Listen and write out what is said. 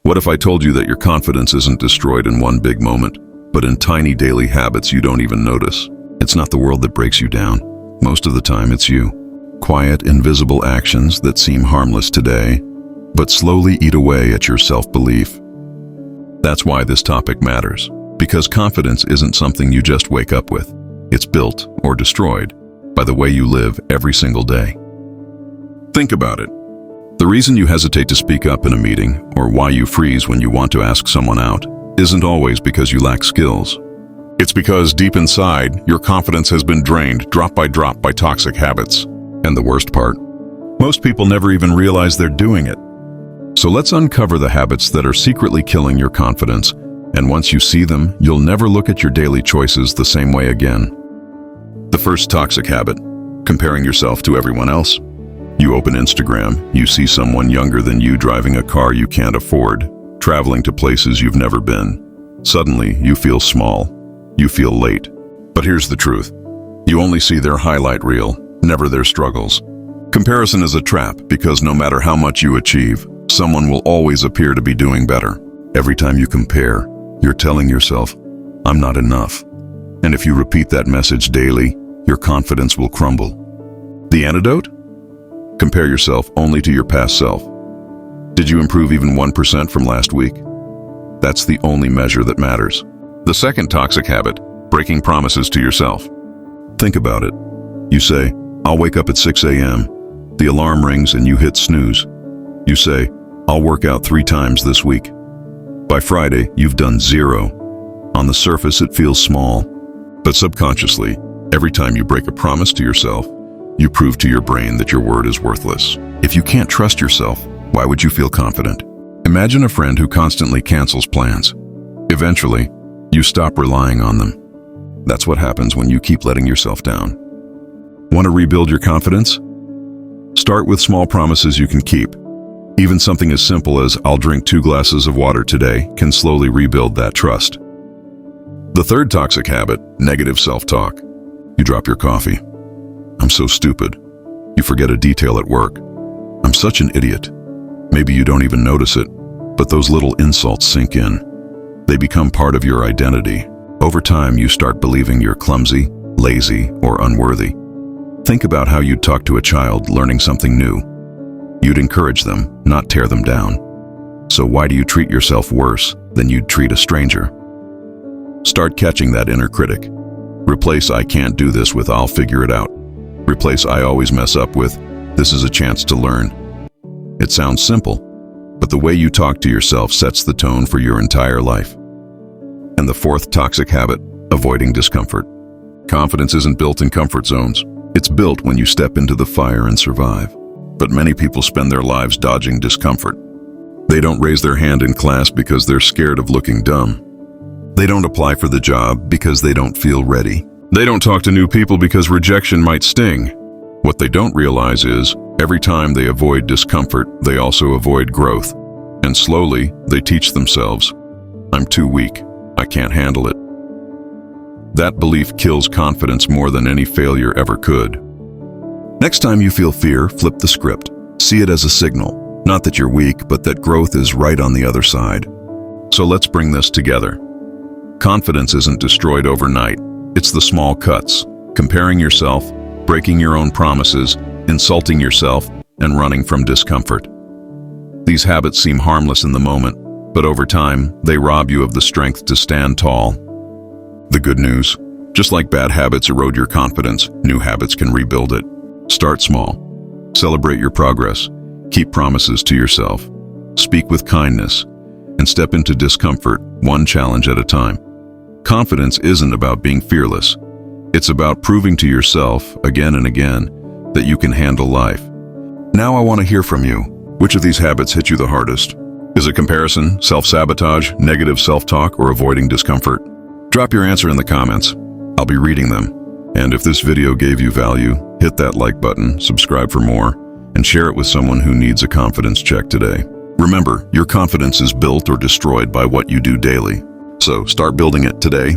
What if I told you that your confidence isn't destroyed in one big moment, but in tiny daily habits you don't even notice? It's not the world that breaks you down. Most of the time it's you. Quiet, invisible actions that seem harmless today, but slowly eat away at your self-belief. That's why this topic matters, because confidence isn't something you just wake up with. It's built or destroyed by the way you live every single day. Think about it. The reason you hesitate to speak up in a meeting, or why you freeze when you want to ask someone out, isn't always because you lack skills. It's because deep inside, your confidence has been drained drop by toxic habits. And the worst part, most people never even realize they're doing it. So let's uncover the habits that are secretly killing your confidence, and once you see them, you'll never look at your daily choices the same way again. The first toxic habit: comparing yourself to everyone else. You open Instagram, you see someone younger than you driving a car you can't afford, traveling to places you've never been. Suddenly, you feel small. You feel late. But here's the truth. You only see their highlight reel, never their struggles. Comparison is a trap because no matter how much you achieve, someone will always appear to be doing better. Every time you compare, you're telling yourself, "I'm not enough." And if you repeat that message daily, your confidence will crumble. The antidote? Compare yourself only to your past self. Did you improve even 1% from last week? That's the only measure that matters. The second toxic habit: breaking promises to yourself. Think about it. You say, "I'll wake up at 6 a.m. The alarm rings and you hit snooze. You say, "I'll work out 3 times this week." By Friday, you've done 0. On the surface, it feels small. But subconsciously, every time you break a promise to yourself, you prove to your brain that your word is worthless. If you can't trust yourself, why would you feel confident? Imagine a friend who constantly cancels plans. Eventually, you stop relying on them. That's what happens when you keep letting yourself down. Want to rebuild your confidence? Start with small promises you can keep. Even something as simple as "I'll drink 2 glasses of water today" can slowly rebuild that trust. The third toxic habit: negative self-talk. You drop your coffee. "I'm so stupid." You forget a detail at work. "I'm such an idiot." Maybe you don't even notice it, but those little insults sink in. They become part of your identity. Over time, you start believing you're clumsy, lazy, or unworthy. Think about how you'd talk to a child learning something new. You'd encourage them, not tear them down. So why do you treat yourself worse than you'd treat a stranger? Start catching that inner critic. Replace "I can't do this" with "I'll figure it out." Replace "I always mess up" with "This is a chance to learn." It sounds simple, but the way you talk to yourself sets the tone for your entire life. And the fourth toxic habit: avoiding discomfort. Confidence isn't built in comfort zones. It's built when you step into the fire and survive. But many people spend their lives dodging discomfort. They don't raise their hand in class because they're scared of looking dumb. They don't apply for the job because they don't feel ready. They don't talk to new people because rejection might sting. What they don't realize is, every time they avoid discomfort, they also avoid growth. And slowly, they teach themselves, "I'm too weak. I can't handle it." That belief kills confidence more than any failure ever could. Next time you feel fear, flip the script. See it as a signal, not that you're weak, but that growth is right on the other side. So let's bring this together. Confidence isn't destroyed overnight. It's the small cuts: comparing yourself, breaking your own promises, insulting yourself, and running from discomfort. These habits seem harmless in the moment, but over time, they rob you of the strength to stand tall. The good news: just like bad habits erode your confidence, new habits can rebuild it. Start small. Celebrate your progress. Keep promises to yourself. Speak with kindness. And step into discomfort, one challenge at a time. Confidence isn't about being fearless. It's about proving to yourself, again and again, that you can handle life. Now I want to hear from you. Which of these habits hit you the hardest? Is it comparison, self-sabotage, negative self-talk, or avoiding discomfort? Drop your answer in the comments. I'll be reading them. And if this video gave you value, hit that like button, subscribe for more, and share it with someone who needs a confidence check today. Remember, your confidence is built or destroyed by what you do daily. So start building it today.